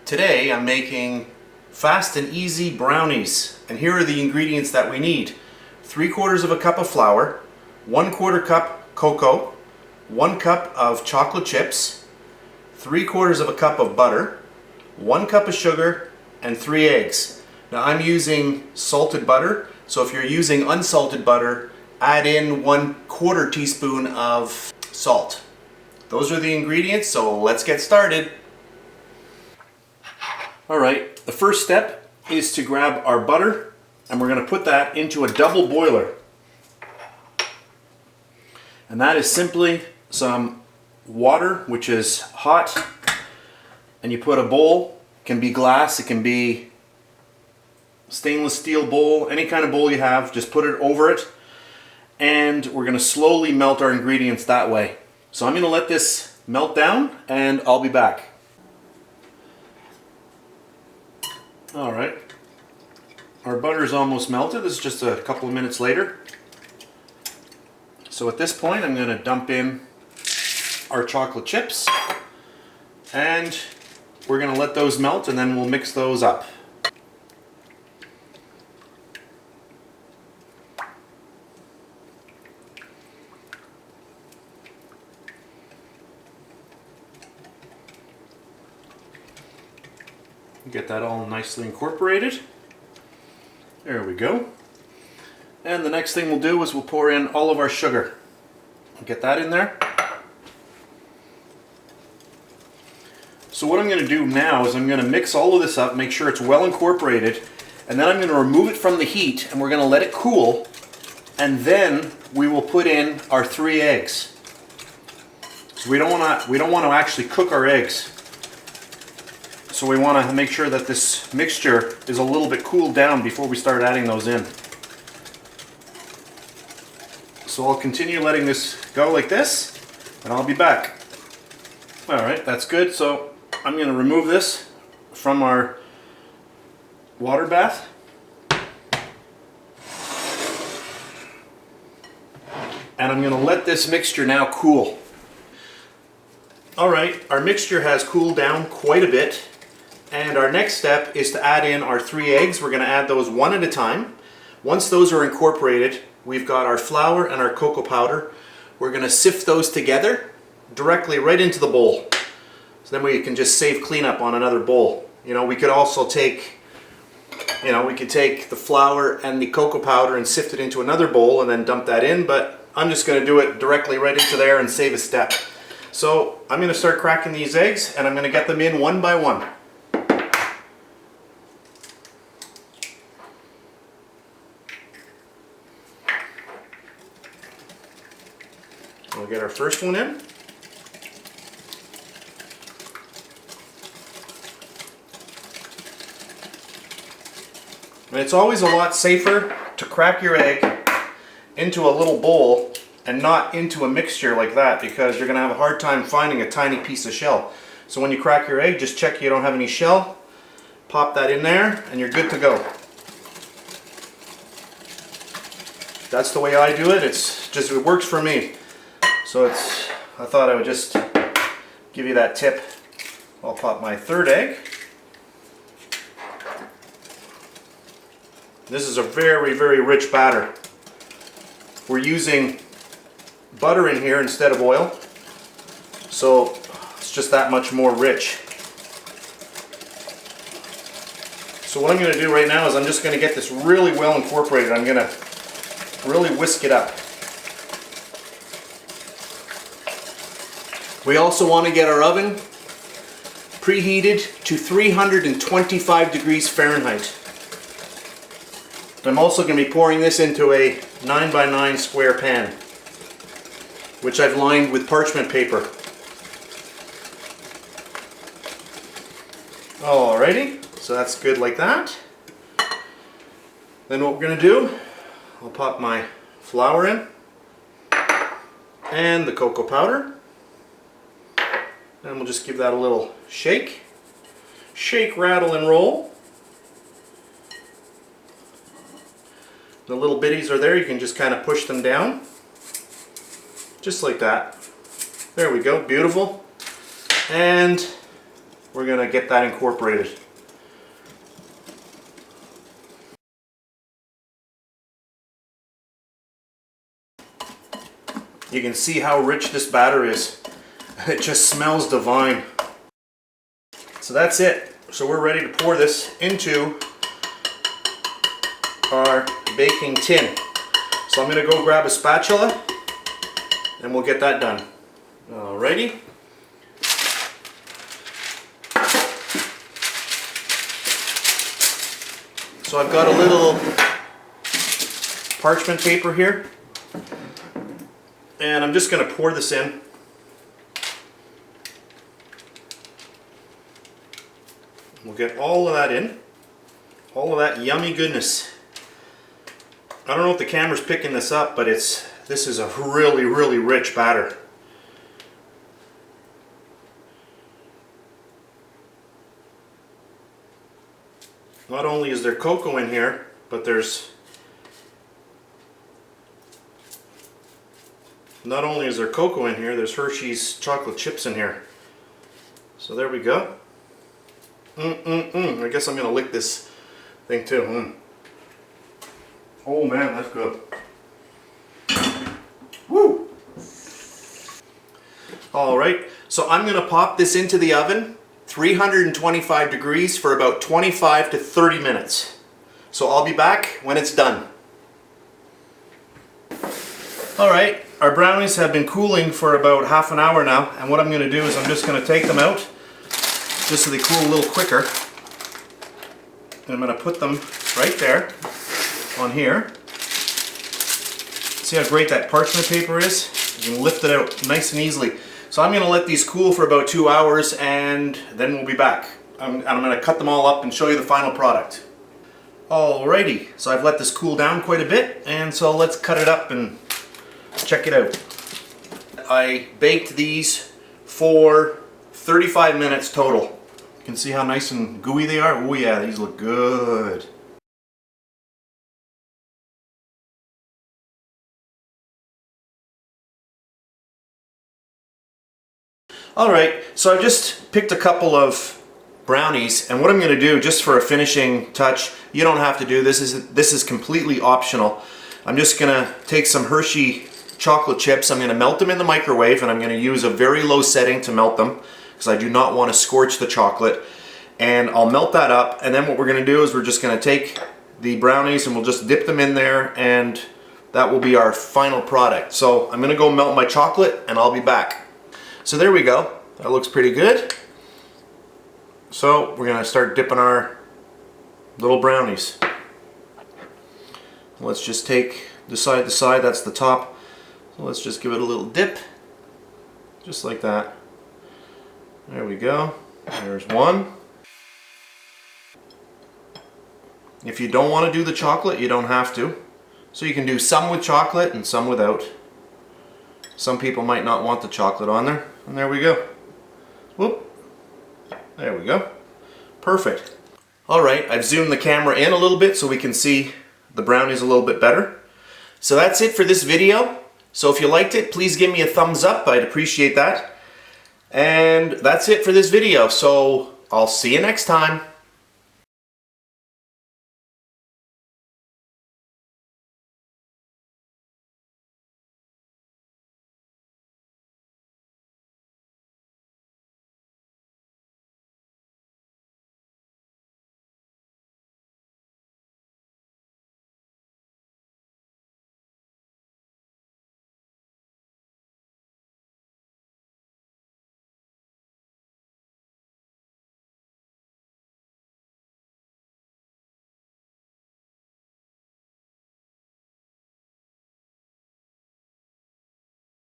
Today I'm making fast and easy brownies, and here are the ingredients that we need. 3/4 cup of flour, 1/4 cup cocoa, 1 cup of chocolate chips, 3/4 cup of butter, 1 cup of sugar, and 3 eggs. Now I'm using salted butter, so if you're using unsalted butter, add in 1/4 teaspoon of salt. Those are the ingredients, so let's get started. Alright, the first step is to grab our butter, and we're going to put that into a double boiler. And that is simply some water which is hot, and you put a bowl. It can be glass, it can be stainless steel bowl, any kind of bowl you have, just put it over it, and we're going to slowly melt our ingredients that way. So I'm going to let this melt down and I'll be back. Alright, our butter is almost melted. This is just a couple of minutes later. So at this point I'm going to dump in our chocolate chips, and we're going to let those melt, and then we'll mix those up. Get that all nicely incorporated. There we go. And the next thing we'll do is we'll pour in all of our sugar. Get that in there. So what I'm going to do now is I'm going to mix all of this up, make sure it's well incorporated, and then I'm going to remove it from the heat and we're going to let it cool, and then we will put in our 3 eggs. So we don't want to actually cook our eggs. So we want to make sure that this mixture is a little bit cooled down before we start adding those in. So I'll continue letting this go like this, and I'll be back. Alright, that's good. So I'm going to remove this from our water bath. And I'm going to let this mixture now cool. Alright, our mixture has cooled down quite a bit. And our next step is to add in our 3 eggs. We're going to add those one at a time. Once those are incorporated, we've got our flour and our cocoa powder. We're going to sift those together directly right into the bowl. So then we can just save cleanup on another bowl. You know, we could also take, we could take the flour and the cocoa powder and sift it into another bowl and then dump that in, but I'm just going to do it directly right into there and save a step. So I'm going to start cracking these eggs, and I'm going to get them in one by one. We'll get our first one in. And it's always a lot safer to crack your egg into a little bowl and not into a mixture like that, because you're going to have a hard time finding a tiny piece of shell. So when you crack your egg, just check you don't have any shell, pop that in there, and you're good to go. That's the way I do it. It works for me. So I thought I would just give you that tip. I'll pop my 3rd egg. This is a very, very rich batter. We're using butter in here instead of oil, so it's just that much more rich. So what I'm going to do right now is I'm just going to get this really well incorporated. I'm going to really whisk it up. We also want to get our oven preheated to 325 degrees Fahrenheit. I'm also going to be pouring this into a 9x9 square pan, which I've lined with parchment paper. Alrighty, so that's good like that. Then what we're going to do, I'll pop my flour in and the cocoa powder. And we'll just give that a little shake. Shake, rattle, and roll. The little bitties are there, you can just kind of push them down. Just like that. There we go, beautiful. And we're going to get that incorporated. You can see how rich this batter is. It just smells divine. So that's it. So we're ready to pour this into our baking tin. So I'm going to go grab a spatula and we'll get that done. Alrighty. So I've got a little parchment paper here, and I'm just going to pour this in. We'll get all of that in, all of that yummy goodness. I don't know if the camera's picking this up, but this is a really, really rich batter. Not only is there cocoa in here, but there's Hershey's chocolate chips in here. So there we go. I guess I'm gonna lick this thing too. Oh man, that's good. Woo! Alright, so I'm gonna pop this into the oven, 325 degrees for about 25 to 30 minutes. So I'll be back when it's done. Alright, our brownies have been cooling for about half an hour now, and what I'm gonna do is I'm just gonna take them out just so they cool a little quicker. And I'm going to put them right there on here. See how great that parchment paper is? You can lift it out nice and easily. So I'm going to let these cool for about 2 hours and then we'll be back. I'm going to cut them all up and show you the final product. Alrighty, so I've let this cool down quite a bit, and so let's cut it up and check it out. I baked these for 35 minutes total. You can see how nice and gooey they are. Oh yeah, these look good. Alright, so I just picked a couple of brownies, and what I'm going to do, just for a finishing touch, you don't have to do this, this is completely optional. I'm just going to take some Hershey chocolate chips, I'm going to melt them in the microwave, and I'm going to use a very low setting to melt them, because I do not want to scorch the chocolate. And I'll melt that up, and then what we're going to do is we're just going to take the brownies and we'll just dip them in there, and that will be our final product. So I'm going to go melt my chocolate and I'll be back. So there we go. That looks pretty good. So we're going to start dipping our little brownies. Let's just take the side to side, that's the top. So let's just give it a little dip, just like that. There we go. There's one. If you don't want to do the chocolate, you don't have to. So you can do some with chocolate and some without. Some people might not want the chocolate on there. And there we go. Whoop. There we go. Perfect. Alright, I've zoomed the camera in a little bit so we can see the brownies a little bit better. So that's it for this video. So if you liked it, please give me a thumbs up. I'd appreciate that. And that's it for this video. So I'll see you next time.